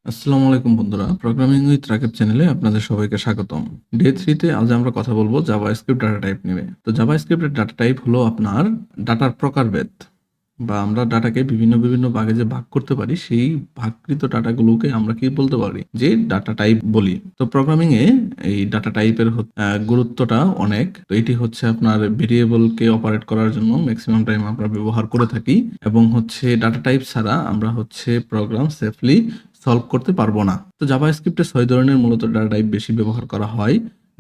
আসসালামু আলাইকুম বন্ধুরা, প্রোগ্রামিং উইথ রাকিব চ্যানেলে আপনাদের সবাইকে স্বাগতম। ডে 3 তে আজ আমরা কথা বলবো জাভাস্ক্রিপ্ট ডাটা টাইপ নিয়ে। তো জাভাস্ক্রিপ্টের ডাটা টাইপ হলো আপনার ডাটার প্রকারভেদ, বা আমরা ডাটাকে বিভিন্ন ভাগে যে ভাগ করতে পারি, সেই ভাগকৃত ডাটাগুলোকে আমরা কি বলতে পারি, যে ডাটা টাইপ বলি। তো প্রোগ্রামিং এ এই ডাটা টাইপের গুরুত্বটা অনেক। তো এটি হচ্ছে আপনার ভেরিয়েবলকে অপারেট করার জন্য ম্যাক্সিমাম টাইম আমরা ব্যবহার করে থাকি, এবং হচ্ছে ডাটা টাইপ ছাড়া আমরা হচ্ছে প্রোগ্রাম সেফলি সলভ করতে পারবো না। তো জাভাস্ক্রিপ্টে 6 ধরনের মূলত ডাটা টাইপ বেশি ব্যবহার করা হয়: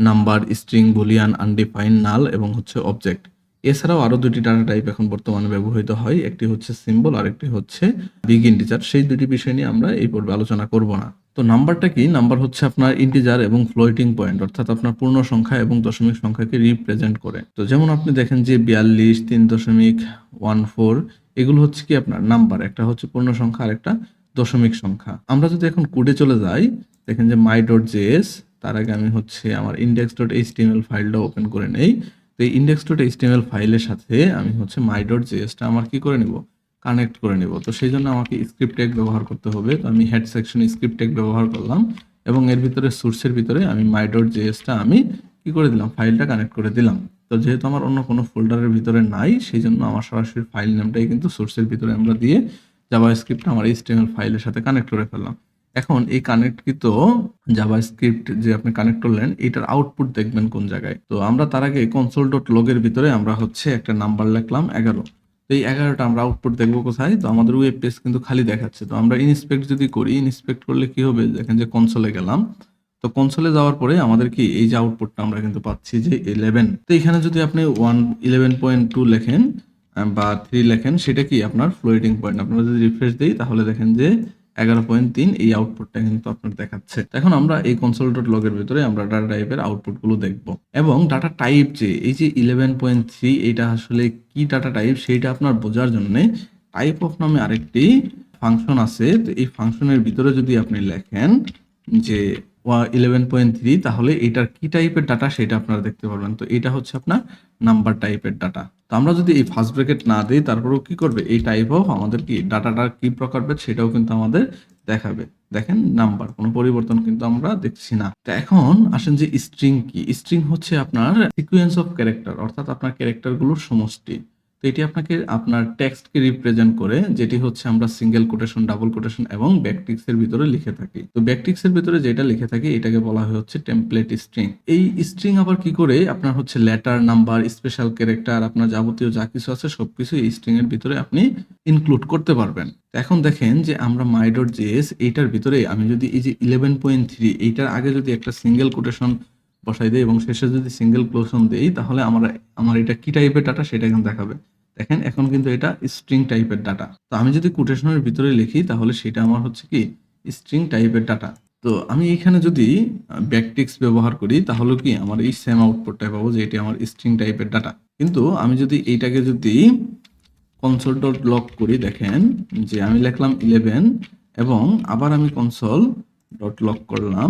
নাম্বার, স্ট্রিং, বুলিয়ান, আনডিফাইন, নাল এবং হচ্ছে অবজেক্ট। এছাড়াও আরো দুটি ডাটা টাইপ এখন বর্তমানে ব্যবহৃত হয়, একটি হচ্ছে সিম্বল আর একটি হচ্ছে বিগ ইন্টিজার। সেই দুটি বিষয় নিয়ে আমরা এই পর্বে আলোচনা করব না। তো নাম্বারটা কি? নাম্বার হচ্ছে আপনার ইন্টিজার এবং ফ্লোটিং পয়েন্ট, অর্থাৎ আপনার পূর্ণ সংখ্যা এবং দশমিক সংখ্যাকে রিপ্রেজেন্ট করে। তো যেমন আপনি দেখেন যে 42, 3.14 এগুলো হচ্ছে কি আপনার নাম্বার, একটা হচ্ছে পূর্ণ সংখ্যা আর একটা দশমিক সংখ্যা। আমরা যদি এখন কোডে চলে যাই, দেখেন যে my.js, তার আগে আমি হচ্ছে আমার index.html ফাইলটা ওপেন করে নেই। তো এই index.html ফাইলের সাথে আমি হচ্ছে my.js টা আমার কি করে নিব, কানেক্ট করে নিব। তো সেই জন্য আমাকে স্ক্রিপ্ট ট্যাগ ব্যবহার করতে হবে। তো আমি হেড সেকশনে স্ক্রিপ্ট ট্যাগ ব্যবহার করলাম, এবং এর ভিতরে সোর্সের ভিতরে আমি my.js টা আমি কি করে দিলাম, ফাইলটা কানেক্ট করে দিলাম। তো যেহেতু আমার অন্য কোনো ফোল্ডারের ভিতরে নাই, সেই জন্য আমার সরাসরি ফাইল নামটাই কিন্তু সোর্সের ভিতরে আমরা দিয়ে জাভাস্ক্রিপ্ট আমার HTML ফাইলের সাথে কানেক্ট করে ফেললাম। এখন এই কানেক্টকৃত জাভাস্ক্রিপ্ট যে আপনি কানেক্ট করলেন, এটার আউটপুট দেখবেন কোন জায়গায়। তো আমরা তার আগে console.log এর ভিতরে আমরা হচ্ছে একটা নাম্বার লিখলাম 11। তো এই 11টা আমরা আউটপুট দেখবো কোথায়? তো আমাদের ওয়েব পেজ কিন্তু খালি দেখাচ্ছে। তো আমরা ইন্সপেক্ট যদি করি, ইন্সপেক্ট করলে কি হবে, দেখেন যে কনসোলে গেলাম। তো কনসোলে যাওয়ার পরে আমাদের কি এই যে আউটপুটটা আমরা কিন্তু পাচ্ছি যে 11। তো এখানে যদি আপনি 11.2 লেখেন বা 3 লেখেন, সেটা কি আপনার ফ্লোটিং পয়েন্ট। আপনারা যদি রিফ্রেশ দিই, তাহলে দেখেন যে 11.3 এই আউটপুটটা কিন্তু আপনার দেখাচ্ছে। এখন আমরা এই console.log এর ভিতরে আমরা ডাটা টাইপের আউটপুট গুলো দেখবো, এবং ডাটা টাইপ যে এই যে 11.3 এটা আসলে কি ডাটা টাইপ, সেইটা আপনার বোঝার জন্য টাইপ অফ নামে আরেকটি ফাংশন আছে। তো এই ফাংশনের ভিতরে যদি আপনি লেখেন যে 11.3, তাহলে এটার কি টাইপের ডাটা সেটা আপনারা দেখতে পারবেন। তো এটা হচ্ছে আপনার নাম্বার টাইপের ডাটা। তো আমরা যদি এই ফার্স্ট ব্র্যাকেট না দিই, তারপরেও কি করবে, এই টাইপ অফ আমাদের কি ডাটাটার কি প্রকারভেদ সেটাও কিন্তু আমাদের দেখাবে। দেখেন নাম্বার, কোনো পরিবর্তন কিন্তু আমরা দেখছি না। তো এখন আসেন যে স্ট্রিং কি। স্ট্রিং হচ্ছে আপনার সিকোয়েন্স অফ ক্যারেক্টার, অর্থাৎ আপনার ক্যারেক্টারগুলোর সমষ্টি। তো এটি আপনাকে আপনার টেক্সটকে রিপ্রেজেন্ট করে, যেটি হচ্ছে আমরা সিঙ্গেল কোটেশন, ডাবল কোটেশন এবং ব্যাকটিক্স এর ভিতরে লিখে থাকি। তো ব্যাকটিক্স এর ভিতরে যেটা লিখে থাকি এটাকে বলা হয় হচ্ছে টেমপ্লেট স্ট্রিং। এই স্ট্রিং আবার কি করে আপনার হচ্ছে লেটার, নাম্বার, স্পেশাল ক্যারেক্টার, আপনার যাবতীয় যা কিছু আছে সবকিছু এই স্ট্রিং এর ভিতরে আপনি ইনক্লুড করতে পারবেন। এখন দেখেন যে আমরা my.js এইটার ভিতরে আমি যদি এই যে 11.3 এইটার আগে যদি একটা সিঙ্গেল কোটেশন বসাই দেই এবং শেষে যদি সিঙ্গেল কোটেশন দেই, তাহলে আমার এটা কি টাইপের ডাটা সেটা কিন্তু দেখাবে। দেখেন এখন কিন্তু এটা স্ট্রিং টাইপের ডাটা। তো আমি যদি কোটেশনের ভিতরে লিখি, তাহলে সেটা আমার হচ্ছে কি স্ট্রিং টাইপের ডাটা। তো আমি এখানে যদি ব্যাকটিক্স ব্যবহার করি, তাহলে কি আমার এই সেম আউটপুটটা পাবো যে এটি আমার স্ট্রিং টাইপের ডাটা। কিন্তু আমি যদি এইটাকে যদি console.log করি, দেখেন যে আমি লিখলাম 11 এবং আবার আমি console.log করলাম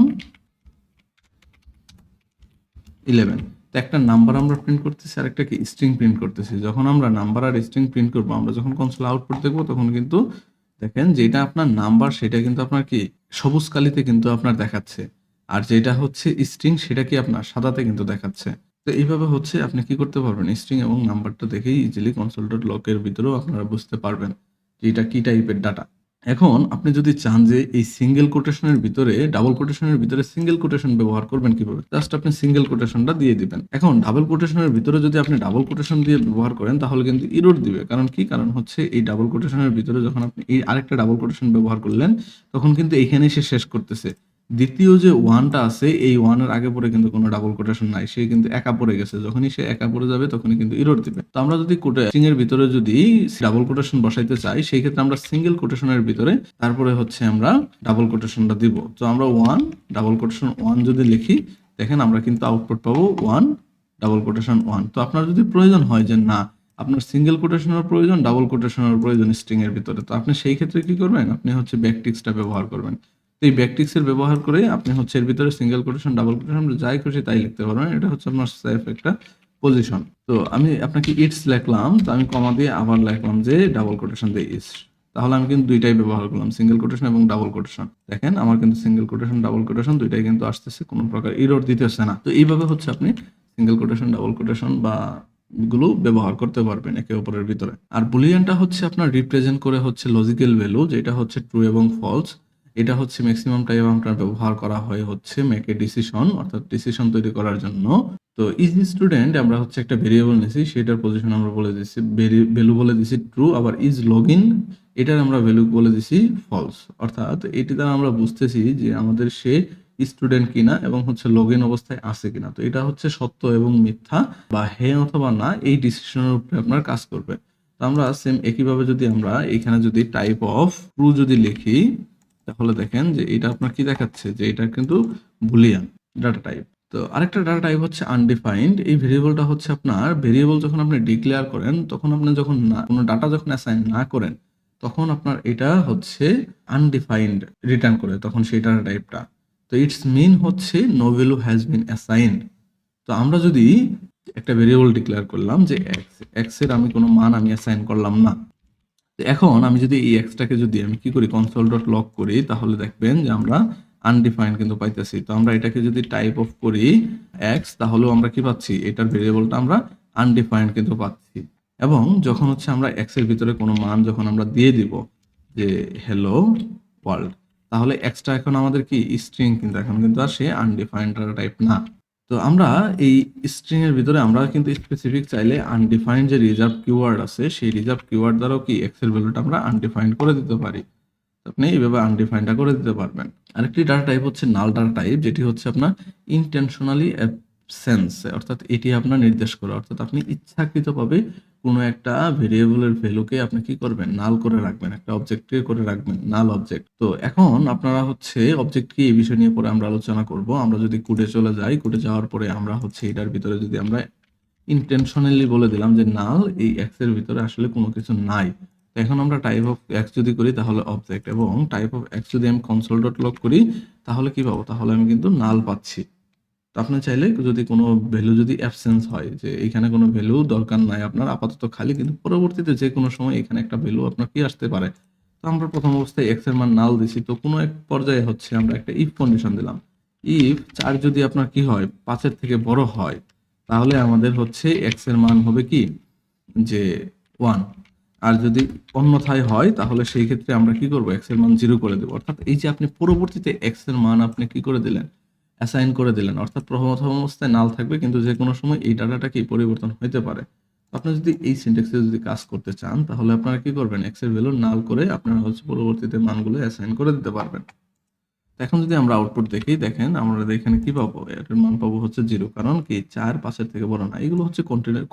11। তো একটা নাম্বার আমরা প্রিন্ট করতেছি আর একটা কি স্ট্রিং প্রিন্ট করতেছি। যখন আমরা নাম্বার আর স্ট্রিং প্রিন্ট করব, আমরা যখন কনসোল আউটপুট দেখব, তখন কিন্তু দেখেন যেটা আপনার নাম্বার সেটা কিন্তু আপনার কি সবুজ কালিতে কিন্তু আপনার দেখাচ্ছে, আর যেটা হচ্ছে স্ট্রিং সেটা কি আপনার সাদাতে কিন্তু দেখাচ্ছে। তো এইভাবে হচ্ছে আপনি কি করতে পারবেন, স্ট্রিং এবং নাম্বারটা দেখেই ইজিলি console.log এর ভিতরেও আপনারা বুঝতে পারবেন যে এটা কি টাইপের ডাটা। এখন আপনি যদি চান যে এই সিঙ্গেল কোটেশনের ভিতরে ডাবল কোটেশনের ভিতরে সিঙ্গেল কোটেশন ব্যবহার করবেন কিভাবে, জাস্ট আপনি সিঙ্গেল কোটেশনটা দিয়ে দিবেন। এখন ডাবল কোটেশনের ভিতরে যদি আপনি ডাবল কোটেশন দিয়ে ব্যবহার করেন, তাহলে কিন্তু এরর দিবে। কারণ কি? কারণ হচ্ছে এই ডাবল কোটেশনের ভিতরে যখন আপনি এই আরেকটা ডাবল কোটেশন ব্যবহার করলেন, তখন কিন্তু এইখানেই সে শেষ করতেছে। দ্বিতীয় যে ওয়ানটা আছে, এই ওয়ানের আগে পরে কিন্তু কোনো ডাবল কোটেশন নাই, সে কিন্তু একা পড়ে গেছে। যখনই সে একা পড়ে যাবে, তখনই কিন্তু এরর দিবে। তো আমরা যদি কোটেশন এর ভিতরে যদি ডাবল কোটেশন বসাইতে চাই, সেই ক্ষেত্রে আমরা সিঙ্গেল কোটেশনের ভিতরে তারপরে হচ্ছে আমরা ডাবল কোটেশনটা দিব। তো আমরা ওয়ান ডাবল কোটেশন ওয়ান যদি লিখি, দেখেন আমরা কিন্তু আউটপুট পাবো ওয়ান ডাবল কোটেশন ওয়ান। তো আপনার যদি প্রয়োজন হয় যে না, আপনার সিঙ্গেল কোটেশনের প্রয়োজন, ডাবল কোটেশনের প্রয়োজন স্ট্রিং এর ভিতরে, তো আপনি সেই ক্ষেত্রে কি করবেন, আপনি হচ্ছে ব্যাকটিক্সটা ব্যবহার করবেন। তো এই ব্যাকটিক্সের ব্যবহার করে আপনি হচ্ছে এর ভিতরে সিঙ্গেল কোটেশন, ডাবল কোটেশন যাই খুশি তাই লিখতে পারবেন। এটা হচ্ছে আপনার সেফ একটা পজিশন। তো আমি আপনাকে ইটস লিখলাম, তো আমি কমা দিয়ে আবার লিখলাম যে ডাবল কোটেশন দিয়ে ইটস। তাহলে আমি কিন্তু দুইটাই ব্যবহার করলাম, সিঙ্গেল কোটেশন এবং ডাবল কোটেশন। দেখেন আমার কিন্তু সিঙ্গেল কোটেশন ডাবল কোটেশন দুইটাই কিন্তু আসতেছে, কোনো প্রকার এরর দিতেছে না। তো এইভাবে হচ্ছে আপনি সিঙ্গেল কোটেশন ডাবল কোটেশন বা গুলো ব্যবহার করতে পারবেন একে অপরের ভিতরে। আর বুলিয়ানটা হচ্ছে আপনার রিপ্রেজেন্ট করে হচ্ছে লজিক্যাল ভ্যালু, যেটা হচ্ছে ট্রু এবং ফলস। এটা হচ্ছে ম্যাক্সিমাম টাইম আপনার ব্যবহার করা হয় হচ্ছে মেক এ ডিসিশন, অর্থাৎ ডিসিশন তৈরি করার জন্য। তো ইজ স্টুডেন্ট আমরা হচ্ছে একটা ভেরিয়েবল নিছি, সেটার পজিশন আমরা বলে দিচ্ছি ভ্যালু বলে দিছি ট্রু, আবার ইজ লগইন এটার আমরা ভ্যালু বলে দিছি ফলস। অর্থাৎ এটি দ্বারা আমরা বুঝতেছি যে আমাদের সে স্টুডেন্ট কিনা এবং হচ্ছে লগ ইন অবস্থায় আছে কিনা। তো এটা হচ্ছে সত্য এবং মিথ্যা বা হ্যাঁ অথবা না এই ডিসিশনের উপরে আপনার কাজ করবে। তো আমরা সেম একইভাবে যদি আমরা এখানে যদি টাইপ অফ ট্রু যদি লিখি, তাহলে দেখেন যে এটা আপনার কি দেখাচ্ছে যে এটা কিন্তু বুলিয়ান ডাটা টাইপ। তো আরেকটা ডাটা টাইপ হচ্ছে আনডিফাইন্ড। এই ভেরিয়েবলটা হচ্ছে আপনার ভেরিয়েবল যখন আপনি ডিক্লেয়ার করেন, তখন আপনি যখন না কোনো ডাটা যখন অ্যাসাইন না করেন, তখন আপনার এটা হচ্ছে আনডিফাইন্ড রিটার্ন করে তখন সেই ডাটা টাইপটা। তো ইটস মিন হচ্ছে no value has been assigned. তো আমরা যদি একটা ভেরিয়েবল ডিক্লেয়ার করলাম যে এক্স এর আমি কোনো মান আমি অ্যাসাইন করলাম না, তো এখন আমি যদি এই এক্সটাকে যদি আমি কি করি কনসোল ডট লগ করি, তাহলে দেখবেন যে আমরা আনডিফাইন্ড কিন্তু পাইতেছি। তো আমরা এটাকে যদি টাইপ অফ করি এক্স, তাহলেও আমরা কি পাচ্ছি, এটার ভেরিয়েবলটা আমরা আনডিফাইন্ড কিন্তু পাচ্ছি। এবং যখন হচ্ছে আমরা এক্স এর ভিতরে কোনো মান যখন আমরা দিয়ে দিব যে হ্যালো ওয়ার্ল্ড, তাহলে এক্সটা এখন আমাদের কি স্ট্রিং, কিন্তু এখন কিন্তু আর সে আনডিফাইন্ড টাইপ না। তো আমরা এই স্ট্রিং এর ভিতরে আমরা কিন্তু স্পেসিফিক চাইলে আনডিফাইন্ড যে রিজার্ভ কিওয়ার্ড আছে, সেই রিজার্ভ কিওয়ার্ড দ্বারাও কি এক্স এর ভ্যালুটা আমরা আনডিফাইন্ড করে দিতে পারি। তো আপনি এইভাবে আনডিফাইন্ডটা করে দিতে পারবেন। আরেকটি ডাটা টাইপ হচ্ছে নাল ডাটা টাইপ, যেটি হচ্ছে আপনার ইন্টেনশনালি অ্যাবসেন্স, অর্থাৎ এটি আপনার নির্দেশ করে, অর্থাৎ আপনি ইচ্ছাকৃতভাবে কোনো একটা ভেরিয়েবলের ভ্যালুকে আপনি কি করবেন, নাল করে রাখবেন, একটা অবজেক্টকে করে রাখবেন নাল অবজেক্ট। তো এখন আপনারা হচ্ছে অবজেক্ট কি এই বিষয় নিয়ে পরে আমরা আলোচনা করব। আমরা যদি কোডে চলে যাই, কোডে যাওয়ার পরে আমরা হচ্ছে এটার ভিতরে যদি আমরা ইন্টেনশনালি বলে দিলাম যে নাল এই এক্স এর ভিতরে আসলে কোনো কিছু নাই। তো এখন আমরা টাইপ অফ এক্স যদি করি তাহলে অবজেক্ট, এবং টাইপ অফ এক্স যদি আমি কনসোল ডট লগ করি তাহলে কি পাবো, তাহলে আমি কিন্তু নাল পাচ্ছি। তো আপনি চাইলে যদি কোনো ভ্যালু যদি অ্যাবসেন্স হয়, যে এখানে কোনো ভ্যালু দরকার নাই আপনার আপাতত খালি, কিন্তু পরবর্তীতে যে কোনো সময় এখানে একটা ভ্যালু আপনার কি আসতে পারে। তো আমরা প্রথম অবস্থায় এক্স এর মান নাল দিছি, তো কোনো এক পর্যায়ে হচ্ছে আমরা একটা ইফ কন্ডিশন দিলাম। ইফ 4 যদি আপনার কি হয় 5-এর থেকে বড় হয়, তাহলে আমাদের হচ্ছে এক্স এর মান হবে কি যে 1। আর যদি অন্যথায় হয় তাহলে সেই ক্ষেত্রে আমরা কি করব, এক্স এর মান 0 করে দেব। অর্থাৎ এই যে আপনি পরবর্তীতে এক্স এর মান আপনি কি করে দিলেন, অ্যাসাইন করে দিলেন। অর্থাৎ প্রথম অবস্থায় নাল থাকবে, কিন্তু যে কোনো সময় এই ডাটাটা কি পরিবর্তন হতে পারে। আপনি যদি এই সিনট্যাক্সে যদি কাজ করতে চান, তাহলে আপনারা কি করবেন, এক্স এর ভ্যালু নাল করে আপনারা হচ্ছে পরবর্তীতে মানগুলো অ্যাসাইন করে দিতে পারবেন। এখন যদি আমরা আউটপুট দেখি, দেখেন আমরা এখানে কি পাবো, এটার মান পাবো হচ্ছে 0, কারণ কি 4 5-এর থেকে বড় না। এগুলো হচ্ছে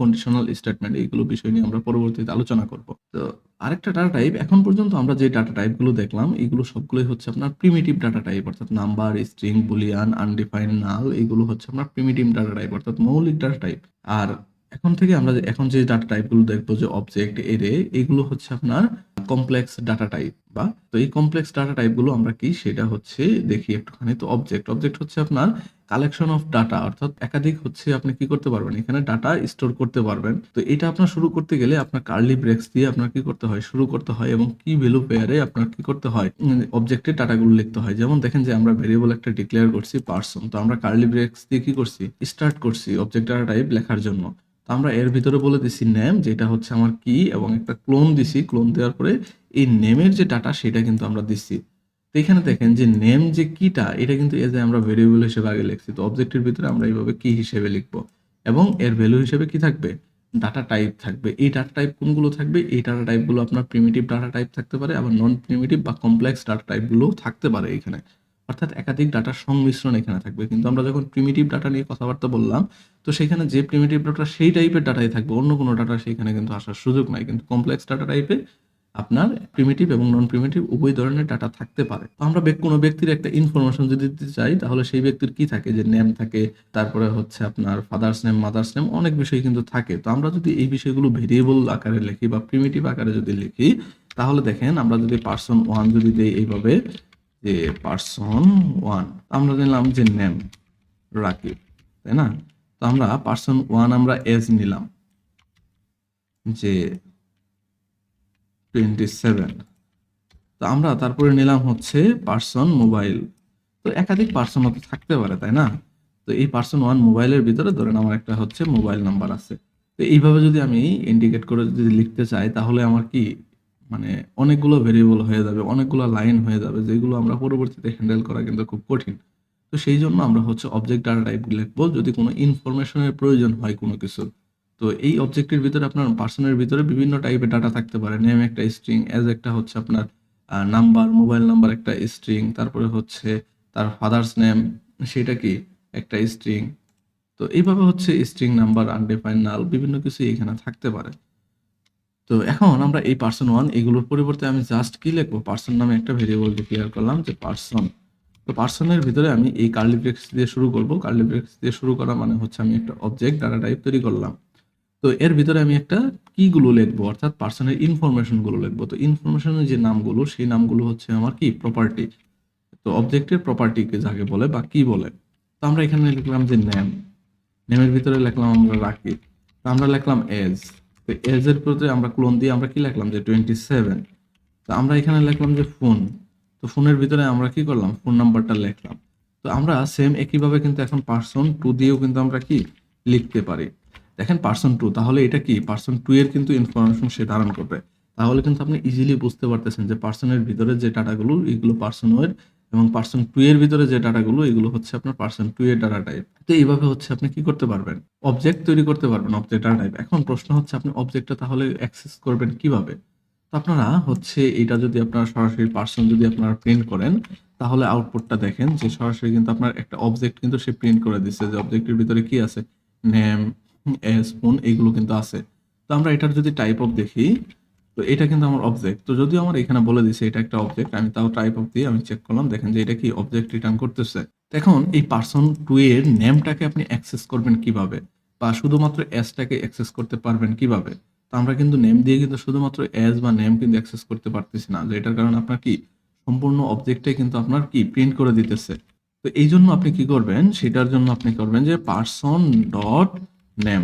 কন্ডিশনাল স্টেটমেন্ট, এইগুলো বিষয় নিয়ে আমরা পরবর্তীতে আলোচনা করব। তো আরেকটা ডাটা টাইপ, এখন পর্যন্ত আমরা যে ডাটা টাইপ গুলো দেখলাম এগুলো সবগুলোই হচ্ছে আপনার প্রিমিটিভ ডাটা টাইপ, অর্থাৎ নাম্বার, স্ট্রিং, বুলিয়ান, আনডিফাইন্ড, নাল, এগুলো হচ্ছে আপনার প্রিমিটিভ ডাটা টাইপ অর্থাৎ মৌলিক ডাটা টাইপ। আর এখন থেকে আমরা এখন যে ডাটা টাইপ গুলো দেখবো, যে অবজেক্ট, এরে, এগুলো হচ্ছে আপনার কমপ্লেক্স ডাটা টাইপ। বা তো এই কমপ্লেক্স ডাটা টাইপ গুলো আমরা কি সেটা হচ্ছে দেখি একটুখানি। তো অবজেক্ট হচ্ছে আপনার কালেকশন অফ ডাটা, অর্থাৎ একাধিক হচ্ছে আপনি কি করতে পারবেন, এখানে ডাটা স্টোর করতে পারবেন। তো এটা আপনার শুরু করতে গেলে আপনার কার্লি ব্রেক্স দিয়ে আপনার কি করতে হয়, শুরু করতে হয়, এবং কি ভ্যালু পেয়ারে আপনার কি করতে হয়, অবজেক্টের ডাটাগুলো লিখতে হয়। যেমন দেখেন যে আমরা ভেরিয়েবল একটা ডিক্লেয়ার করছি পারসন, তো আমরা কার্লি ব্রেক্স দিয়ে কি করছি, স্টার্ট করছি অবজেক্ট ডাটা টাইপ লেখার জন্য। তো আমরা এর ভিতরে বলে দিছি নেম, যেটা হচ্ছে আমার কি, এবং একটা ক্লোন দিছি, ক্লোন দেওয়ার পরে এই নেমের যে ডাটা সেটা কিন্তু আমরা দিচ্ছি। তো এখানে দেখেন যে নেম যে কিটা, এটা কিন্তু এজ এ আমরা ভেরিয়েবল হিসেবে আগে লিখছি। তো অবজেক্টের ভিতরে আমরা এইভাবে কি হিসেবে লিখবো, এবং এর ভ্যালু হিসেবে কি থাকবে, ডাটা টাইপ থাকবে। এই ডাটা টাইপ কোনগুলো থাকবে, এই ডাটা টাইপগুলো আপনার প্রিমিটিভ ডাটা টাইপ থাকতে পারে, আবার নন প্রিমিটিভ বা কমপ্লেক্স ডাটা টাইপগুলো থাকতে পারে এখানে। অর্থাৎ একাধিক ডাটার সংমিশ্রণ এখানে থাকবে। কিন্তু আমরা যখন প্রিমিটিভ ডাটা নিয়ে কথাবার্তা বললাম, তো সেখানে যে প্রিমিটিভ ডাটা সেই টাইপের ডাটাই থাকবে, অন্য কোনো ডাটা সেখানে কিন্তু আসার সুযোগ নাই। কিন্তু কমপ্লেক্স ডাটা টাইপে আপনার প্রিমিটিভ এবং নন প্রিমিটিভ উভয় ধরনের ডাটা থাকতে পারে। তো আমরা কোনো ব্যক্তির একটা ইনফরমেশন যদি দিতে চাই, তাহলে সেই ব্যক্তির কি থাকে, যে নেম থাকে, তারপরে হচ্ছে আপনার ফাদার্স নেম, মাদার্স নেম, অনেক বিষয় কিন্তু থাকে। তো আমরা যদি এই বিষয়গুলো ভেরিয়েবল আকারে লিখি বা প্রিমিটিভ আকারে যদি লিখি, তাহলে দেখেন আমরা যদি পার্সন 1 যদি দেই এইভাবে, যে পার্সন 1, আমরা দিলাম যে নেম রাকিব, তাই না। তো আমরা পার্সন 1 আমরা এজ নিলাম যে 27, তো আমরা তারপরে নিলাম হচ্ছে পার্সন মোবাইল। তো একাধিক পার্সন তো থাকতে পারে, তাই না? তো এই পার্সন 1 মোবাইলের ভিতরে ধরেন আমার একটা হচ্ছে মোবাইল নাম্বার আছে। তো এইভাবে যদি আমি ইন্ডিকেট করে যদি লিখতে চাই, তাহলে আমার কি মানে অনেকগুলো ভেরিয়েবল হয়ে যাবে, অনেকগুলো লাইন হয়ে যাবে, যেগুলো আমরা পরবর্তীতে হ্যান্ডেল করা কিন্তু খুব কঠিন। তো সেই জন্য আমরা হচ্ছে অবজেক্ট ডাটা টাইপ লিখবো যদি কোনো ইনফরমেশনের প্রয়োজন হয় কোনো কিছুর। তো এই অবজেক্টের ভিতরে আপনার পার্সনের ভিতরে বিভিন্ন টাইপের ডাটা থাকতে পারে। নেম একটা স্ট্রিং, এজ একটা হচ্ছে আপনার নাম্বার, মোবাইল নাম্বার একটা স্ট্রিং, তারপরে হচ্ছে তার ফাদার্স নেম, সেটা কি একটা স্ট্রিং। তো এইভাবে হচ্ছে স্ট্রিং নাম্বার, আনডিফাইন্ড, নাল, বিভিন্ন কিছু এখানে থাকতে পারে। তো এখন আমরা এই পার্সন 1 এগুলোর পরিবর্তে আমি জাস্ট কি লিখবো, পার্সন নামে একটা ভেরিয়েবল ডিক্লেয়ার করলাম যে পার্সন। তো পার্সনের ভিতরে আমি এই কার্লি ব্রেকস দিয়ে শুরু করব। কার্লি ব্রেকস দিয়ে শুরু করা মানে হচ্ছে আমি একটা অবজেক্ট ডাটা টাইপ তৈরি করলাম। তো এর ভিতরে আমি একটা কিগুলো লিখবো, অর্থাৎ পার্সনের ইনফরমেশন গুলো লিখবো। তো ইনফরমেশনের যে নামগুলো, সেই নামগুলো হচ্ছে আমার কি প্রপার্টি। তো অবজেক্টের প্রপার্টিকে যাকে বলে বা কি বলে। তো আমরা এখানে লিখলাম যে নেম, নেমের ভিতরে লিখলাম আমরা রাকিব। তো আমরা লিখলাম এজ। তো এজ এর ভিতরে আমরা ক্লোন দিয়ে আমরা কি লিখলাম যে 27। তো আমরা এখানে লিখলাম যে ফোন। তো ফোনের ভিতরে আমরা কি করলাম, ফোন নাম্বারটা লিখলাম। তো আমরা সেম একইভাবে কিন্তু এখন পার্সন 2 দিয়েও কিন্তু আমরা কি লিখতে পারি। দেখেন পার্সন 2, তাহলে এটা কি পার্সন 2 এর কিন্তু ইনফরমেশন সে ধারণ করবে। তাহলে কিন্তু আপনি ইজিলি বুঝতে পারতেছেন যে পার্সনের ভিতরে যে ডাটাগুলো এগুলো পার্সন এর, এবং পার্সন 2 এর ভিতরে যে ডাটাগুলো এগুলো হচ্ছে আপনার পার্সন 2 এর ডাটা টাইপ। তো এইভাবে হচ্ছে আপনি কি করতে পারবেন, অবজেক্ট তৈরি করতে পারবেন, অবজেক্ট ডাটা টাইপ। এখন প্রশ্ন হচ্ছে আপনি অবজেক্টটা তাহলে অ্যাক্সেস করবেন কিভাবে? তো আপনারা হচ্ছে এটা যদি আপনারা সরাসরি পার্সন যদি আপনারা প্রিন্ট করেন, তাহলে আউটপুটটা দেখেন যে সরাসরি কিন্তু আপনার একটা অবজেক্ট কিন্তু সে প্রিন্ট করে দিচ্ছে যে অবজেক্টের ভিতরে কি আছে, নেম, এস, ফোন, এইগুলো কিন্তু আছে। তো আমরা এটার যদি টাইপ অফ দেখি, তো এটা কিন্তু আমার অবজেক্ট। তো যদিও আমার এখানে বলে দিছে এটা একটা অবজেক্ট, আমি তাও টাইপ অফ দিয়ে আমি চেক করলাম, দেখেন যে এটা কি অবজেক্ট রিটার্ন করতেছে। তো এখন এই পার্সন 2 এর নেমটাকে আপনি অ্যাক্সেস করবেন কিভাবে, বা শুধুমাত্র এসটাকে অ্যাক্সেস করতে পারবেন কিভাবে? তো আমরা কিন্তু নেম দিয়ে কিন্তু শুধুমাত্র এজ বা নেম কিন্তু অ্যাক্সেস করতে পারতেছি না, যে এটার কারণে আপনার কি সম্পূর্ণ অবজেক্টটাই কিন্তু আপনার কি প্রিন্ট করে দিতেছে। তো এই জন্য আপনি কি করবেন, সেটার জন্য আপনি করবেন যে পার্সন ডট নেম।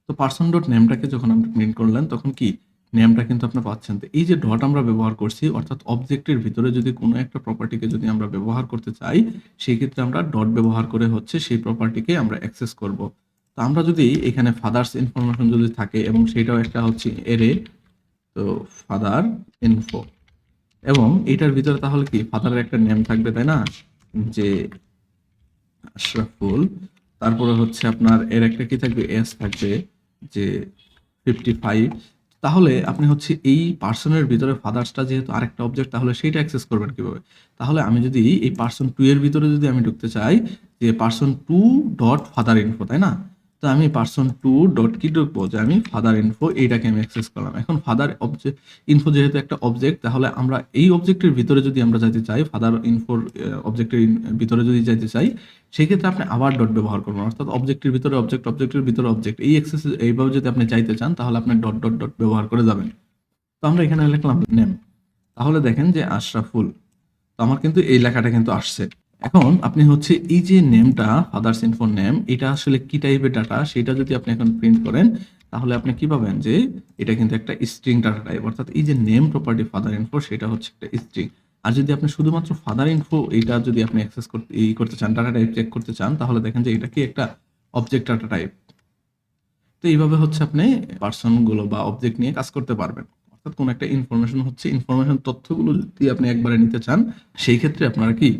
তো পার্সন ডট নেমটাকে যখন আপনি প্রিন্ট করলেন, তখন কি নেমটা কিন্তু আপনি পাচ্ছেন। তো এই যে ডট আমরা ব্যবহার করছি, অর্থাৎ অবজেক্টের ভিতরে যদি কোনো একটা প্রপার্টিকে যদি আমরা ব্যবহার করতে চাই, সেই ক্ষেত্রে আমরা ডট ব্যবহার করে হচ্ছে সেই প্রপার্টিকে আমরা অ্যাক্সেস করব। তো আমরা যদি এখানে ফাদার্স ইনফরমেশন যদি থাকে এবং সেটাও একটা হচ্ছে এরে, তো ফাদার ইনফো, এবং এটার ভিতরে তাহলে কি ফাদারের একটা নেম থাকবে, তাই না, যে আশরাফুল। তারপরে হচ্ছে আপনার এর একটা কি থাকবে, এস থাকবে, যে 55। তাহলে আপনি হচ্ছে এই পার্সনের ভিতরে ফাদার্সটা যেহেতু আরেকটা অবজেক্ট, তাহলে সেইটা অ্যাক্সেস করবেন কিভাবে? তাহলে আমি যদি এই পার্সন 2 এর ভিতরে যদি আমি ঢুকতে চাই, যে পার্সন 2 ডট ফাদার ইনফো, তাই না? তো আমি পার্সন 2 ডট কি ঢুকবো, যে আমি ফাদার ইনফো এইটাকে আমি অ্যাক্সেস করলাম। এখন ফাদার অবজেক্ট ইনফো যেহেতু একটা অবজেক্ট, তাহলে আমরা এই অবজেক্টের ভিতরে যদি আমরা যেতে চাই, ফাদার ইনফোর অবজেক্টের ভিতরে যদি যেতে চাই, সেই ক্ষেত্রে আপনি আবার ডট ব্যবহার করবেন, অর্থাৎ অবজেক্টের ভিতরে অবজেক্ট, অবজেক্টের ভিতরে অবজেক্ট, এই অ্যাক্সেস এইভাবে যদি আপনি চাইতে চান, তাহলে আপনি ডট ডট ডট ব্যবহার করে যাবেন। তো আমরা এখানে লিখলাম নেম, তাহলে দেখেন যে আশরাফুল। তো আমার কিন্তু এই লেখাটা কিন্তু আসছে। এখন আপনি হচ্ছে এই যে নেমটা, ফাদার্স ইনফো নেম, এটা আসলে কি টাইপের ডাটা, সেটা যদি আপনি এখন প্রিন্ট করেন, তাহলে আপনি কি পাবেন, যে এটা কিন্তু একটা স্ট্রিং ডাটা টাইপ, অর্থাৎ এই যে নেম প্রপার্টি ফাদার ইনফো, সেটা হচ্ছে একটা স্ট্রিং। আর যদি আপনি শুধুমাত্র ফাদার ইনফো এইটা যদি আপনি অ্যাক্সেস করতে করতে চান, ডাটা টাইপ চেক করতে চান, তাহলে দেখেন যে এটা কি একটা অবজেক্ট ডাটা টাইপ। তো এইভাবে হচ্ছে আপনি পার্সন গুলো বা অবজেক্ট নিয়ে কাজ করতে পারবেন। অর্থাৎ কোন একটা ইনফরমেশন হচ্ছে, ইনফরমেশন তথ্যগুলো যদি আপনি একবারে নিতে চান, সেই ক্ষেত্রে আপনারা কি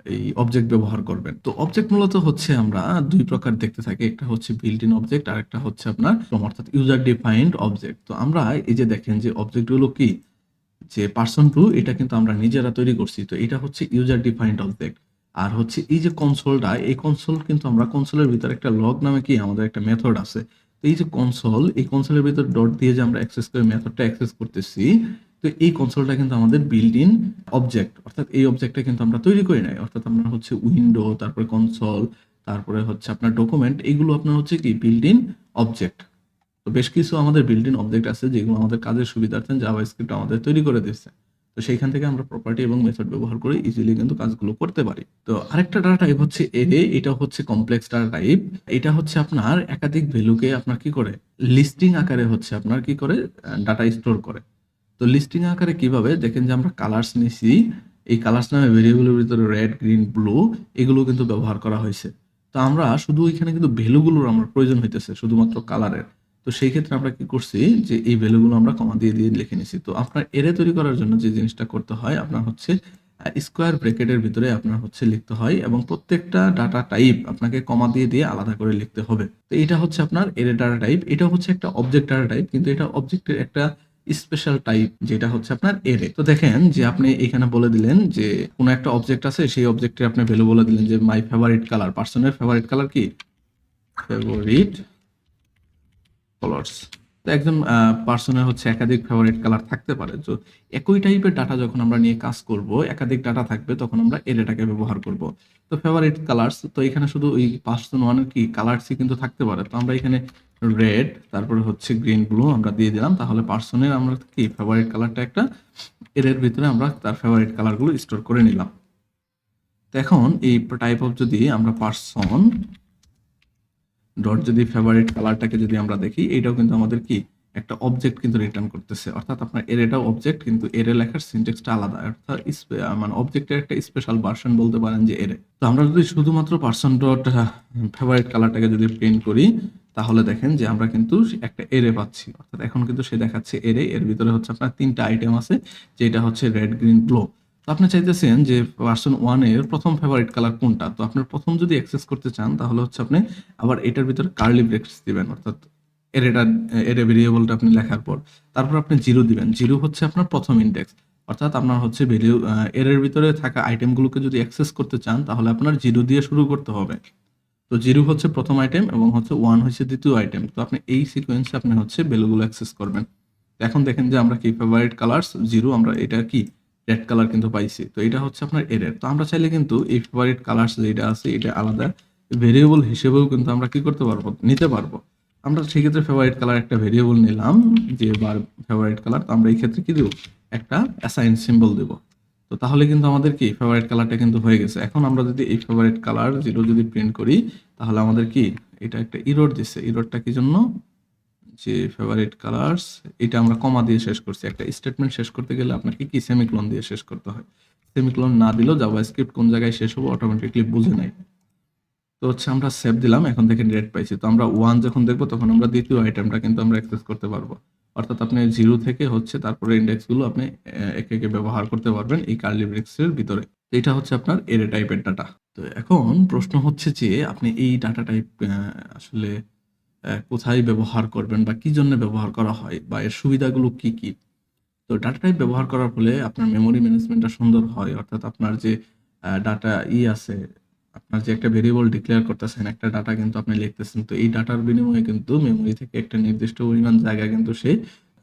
এই অবজেক্ট ব্যবহার করবেন। তো অবজেক্ট মূলত হচ্ছে আমরা দুই প্রকার দেখতে থাকি, একটা হচ্ছে বিল্ট ইন অবজেক্ট, আর একটা হচ্ছে আপনার অর্থাৎ ইউজার ডিফাইন্ড অবজেক্ট। তো আমরা এই যে দেখেন যে অবজেক্টগুলো কি, যে পার্সন 2 এটা কিন্তু আমরা নিজেরা তৈরি করছি, তো এটা হচ্ছে ইউজার ডিফাইন্ড অবজেক্ট। আর হচ্ছে এই যে কনসোলটা, এই কনসোল কিন্তু আমরা কনসোলের ভিতরে একটা লগ নামে কি আমাদের একটা মেথড আছে। তো এই যে কনসোল, এই কনসোলের ভিতরে ডট দিয়ে যে আমরা অ্যাক্সেস করে মেথডটা অ্যাক্সেস করতেছি, তো এই কনসোলটা কিন্তু আমাদের বিল্ট ইন অবজেক্ট, অর্থাৎ এই অবজেক্টটা কিন্তু আমরা তৈরি করি নাই। অর্থাৎ আমরা হচ্ছে উইন্ডো, তারপরে কনসোল, তারপরে হচ্ছে আপনার ডকুমেন্ট, এইগুলো আপনার হচ্ছে কি বিল্ট ইন অবজেক্ট। তো বেশ কিছু আমাদের বিল্ট ইন অবজেক্ট আছে যেগুলো আমাদের কাজের সুবিধার্থে জাভাস্ক্রিপ্ট আমাদের তৈরি করে দিচ্ছে। তো সেইখান থেকে আমরা প্রপার্টি এবং মেথড ব্যবহার করে ইজিলি কিন্তু কাজগুলো করতে পারি। তো আরেকটা ডাটা টাইপ হচ্ছে এরে, এটা হচ্ছে কমপ্লেক্স ডাটা টাইপ। এটা হচ্ছে আপনার একাধিক ভ্যালুকে আপনার কি করে লিস্টিং আকারে হচ্ছে আপনার কি করে ডাটা স্টোর করে। তো লিস্টিং আকারে কিভাবে দেখেন যে আমরা কালার্স নিছি, এই কালার্স নামে ভেরিয়েবলের ভিতরে রেড, গ্রিন, ব্লু এগুলো কিন্তু ব্যবহার করা হয়েছে। তো আমরা শুধু এখানে কিন্তু ভ্যালুগুলোর আমরা প্রয়োজন হইতেছে শুধুমাত্র কালারের। তো সেই ক্ষেত্রে আমরা কি করছি যে এই ভ্যালুগুলো আমরা কমা দিয়ে দিয়ে লিখে নিছি। তো আপনার এরে তৈরি করার জন্য যে জিনিসটা করতে হয় আপনার হচ্ছে স্কোয়ার ব্র্যাকেটের ভিতরে আপনার হচ্ছে লিখতে হয় এবং প্রত্যেকটা ডাটা টাইপ আপনাকে কমা দিয়ে দিয়ে আলাদা করে লিখতে হবে। তো এটা হচ্ছে আপনার এরে ডাটা টাইপ। এটা হচ্ছে একটা অবজেক্ট ডাটা টাইপ, কিন্তু এটা অবজেক্টের একটা স্পেশাল টাইপ যেটা হচ্ছে আপনার এরে। তো দেখেন যে আপনি এখানে বলে দিলেন যে কোনো একটা অবজেক্ট আছে, সেই অবজেক্টের আপনি ভ্যালু বলে দিলেন যে মাই ফেভারিট কালার, পার্সনের ফেভারিট কালার কি ফেভারিট কালার্স। তো একজন পার্সনের হচ্ছে একাধিক ফেভারিট কালার থাকতে পারে। তো একই টাইপের ডাটা যখন আমরা নিয়ে কাজ করব, একাধিক ডাটা থাকবে, তখন আমরা এরেটাকে ব্যবহার করব। তো ফেভারিট কালার্স, তো এখানে শুধু ওই পার্সন ওয়ানের কি কালার্সই কিন্তু থাকতে পারে। তো আমরা এখানে রেড, তারপরে হচ্ছে গ্রিন, ব্লু আমরা দিয়ে দিলাম। তাহলে পার্সনের আমরা কি ফেভারিট কালারটা একটা এর ভিতরে আমরা তার ফেভারিট কালারগুলো স্টোর করে নিলাম। তো এখন এই টাইপ অফ যদি আমরা পার্সন ডট যদি ফেভারিট কালারটাকে যদি আমরা দেখি, এটাও কিন্তু আমাদের কি একটা অবজেক্ট কিন্তু রিটার্ন করতেছে। অর্থাৎ আপনার এটাও অবজেক্ট, কিন্তু এরে লেখার সিনট্যাক্সটা আলাদা। অর্থাৎ মানে অবজেক্টের একটা স্পেশাল ভার্সন বলতে পারেন যে এরে। তো আমরা যদি শুধুমাত্র পার্সন ডট ফেভারিট কালারটাকে যদি প্রিন্ট করি, তাহলে দেখেন যে আমরা কিন্তু একটা এরে পাচ্ছি। অর্থাৎ এখন কিন্তু সে দেখাচ্ছে এরে, এর ভিতরে হচ্ছে আপনার 3টা আইটেম আছে, যেটা হচ্ছে রেড, গ্রিন, ব্লু। তো আপনি চাইতেছেন যে ভার্সন 1 এর প্রথম ফেভারিট কালার কোনটা। তো আপনার প্রথম যদি অ্যাক্সেস করতে চান, তাহলে হচ্ছে আপনি আবার এটার ভিতরে কার্লি ব্রেকস দিবেন। অর্থাৎ এরে ভেরিয়েবলটা আপনি লেখার পর তারপর আপনি 0 দিবেন। 0 হচ্ছে আপনার প্রথম ইনডেক্স। অর্থাৎ আপনার হচ্ছে এর ভিতরে থাকা আইটেমগুলোকে যদি অ্যাক্সেস করতে চান, তাহলে আপনার 0 দিয়ে শুরু করতে হবে। তো 0 হচ্ছে প্রথম আইটেম এবং হচ্ছে 1 হচ্ছে দ্বিতীয় আইটেম। তো আপনি এই সিকোয়েন্সে আপনি হচ্ছে ভ্যালুগুলো অ্যাক্সেস করবেন। তো এখন দেখেন যে আমরা কি ফেভারিট কালার্স 0, আমরা এটা কি রেড কালার কিন্তু পাইছি। তো এটা হচ্ছে আপনার এরের। তো আমরা চাইলে কিন্তু এই ফেভারিট কালার্স যেটা আছে এটা আলাদা ভেরিয়েবল হিসেবেও কিন্তু আমরা কি করতে পারবো, নিতে পারবো। আমরা সেক্ষেত্রে ফেভারিট কালার একটা ভেরিয়েবল নিলাম, যে বার ফেভারিট কালার। তো আমরা এই ক্ষেত্রে কি দেবো, একটা অ্যাসাইন সিম্বল দেবো। তো তাহলে কিন্তু আমাদের কি ফেভারিট কালারটা কিন্তু হয়ে গেছে। এখন আমরা যদি এই ফেভারিট কালার 0 যদি প্রিন্ট করি, তাহলে আমাদের কি এটা একটা ইরর দিচ্ছে। ইররটা কি জন্য, যে ফেভারিট কালার্স এটা আমরা কমা দিয়ে শেষ করছি। একটা স্টেটমেন্ট শেষ করতে গেলে আপনাকে কি সেমিকোলন দিয়ে শেষ করতে হয়। সেমিকোলন না দিলেও জাভাস্ক্রিপ্ট কোন জায়গায় শেষ হবে অটোমেটিকলি বুঝে নেয়। তো হচ্ছে আমরা সেভ দিলাম, এখন দেখেন রেড পাইছি। তো আমরা 1 যখন দেখবো, তখন আমরা দ্বিতীয় আইটেমটা কিন্তু আমরা অ্যাক্সেস করতে পারবো। অর্থাৎ আপনি 0 থেকে হচ্ছে তারপরে ইন্ডেক্সগুলো আপনি একে একে ব্যবহার করতে পারবেন এই কার্লি ব্রেকসের ভিতরে। তো এটা হচ্ছে আপনার এরে টাইপের ডাটা। তো এখন প্রশ্ন হচ্ছে যে আপনি এই ডাটা টাইপ আসলে কোথায় ব্যবহার করবেন বা কি জন্য ব্যবহার করা হয় বা এর সুবিধাগুলো কি কি। তো ডাটা টাইপ ব্যবহার করার ফলে আপনার মেমোরি ম্যানেজমেন্টটা সুন্দর হয়। অর্থাৎ আপনার যে ডাটা আছে, আপনার যে একটা ভেরিয়েবল ডিক্লেয়ার করতেছেন, একটা ডাটা কিন্তু আপনি লিখতেছেন। তো এই ডাটার বিনিময়ে কিন্তু মেমোরি থেকে একটা নির্দিষ্ট পরিমাণ জায়গা কিন্তু সে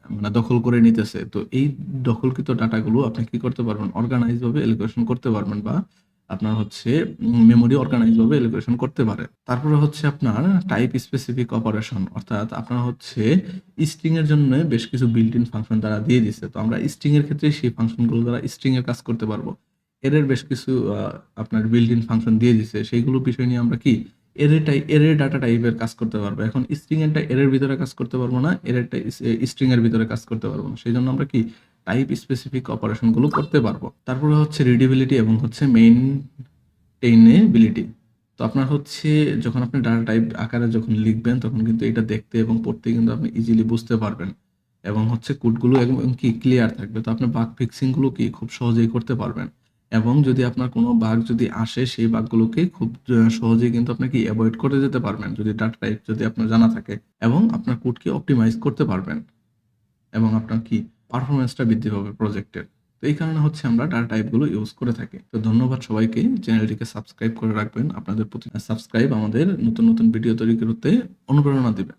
মানে দখল করে নিতেছে। তো এই দখলকৃত ডাটাগুলো আপনি কি করতে পারবেন, অর্গানাইজ ভাবে এলোকেশন করতে পারবেন, বা আপনার হচ্ছে মেমোরি অর্গানাইজ ভাবে এলোকেশন করতে পারে। তারপরে হচ্ছে আপনার টাইপ স্পেসিফিক অপারেশন, অর্থাৎ আপনার হচ্ছে স্ট্রিং এর জন্য বেশ কিছু বিল্ট ইন ফাংশন তারা দিয়ে দিচ্ছে। তো আমরা স্ট্রিং এর ক্ষেত্রে সেই ফাংশনগুলো দ্বারা স্ট্রিং এর কাজ করতে পারবো। এর বেশ কিছু আপনার বিল্ট ইন ফাংশন দিয়ে দিচ্ছে, সেইগুলো বিষয় নিয়ে আমরা কি এরের ডাটা টাইপের কাজ করতে পারবো। এখন স্ট্রিং এরটা এরের ভিতরে কাজ করতে পারবো না, এরেরটা স্ট্রিং এর ভিতরে কাজ করতে পারবো না। সেই জন্য আমরা কি টাইপ স্পেসিফিক অপারেশন গুলো করতে পারবো। তারপরে হচ্ছে রিডেবিলিটি এবং হচ্ছে মেইনটেইনেবিলিটি। তো আপনার হচ্ছে যখন আপনি ডাটা টাইপ আকারে যখন লিখবেন, তখন কিন্তু এটা দেখতে এবং পড়তে কিন্তু আপনি ইজিলি বুঝতে পারবেন এবং হচ্ছে কোডগুলো একদম কি ক্লিয়ার থাকবে। তো আপনি বাগ ফিক্সিং গুলো কি খুব সহজেই করতে পারবেন। এবং যদি আপনার কোনো বাগ যদি আসে, সেই বাগগুলোকে খুব সহজেই কিন্তু আপনি কি এভয়েড করে যেতে পারবেন, যদি ডাটা টাইপ যদি আপনার জানা থাকে, এবং আপনার কোডকে অপটিমাইজ করতে পারবেন এবং আপনার কি পারফরম্যান্সটা বৃদ্ধি পাবে প্রজেক্টের। তো এই কারণে হচ্ছে আমরা ডাটা টাইপগুলো ইউজ করে থাকি। তো ধন্যবাদ সবাইকে, চ্যানেলটিকে সাবস্ক্রাইব করে রাখবেন। আপনাদের প্রতি সাবস্ক্রাইব আমাদের নতুন নতুন ভিডিও তৈরি করতে অনুপ্রেরণা দিবে।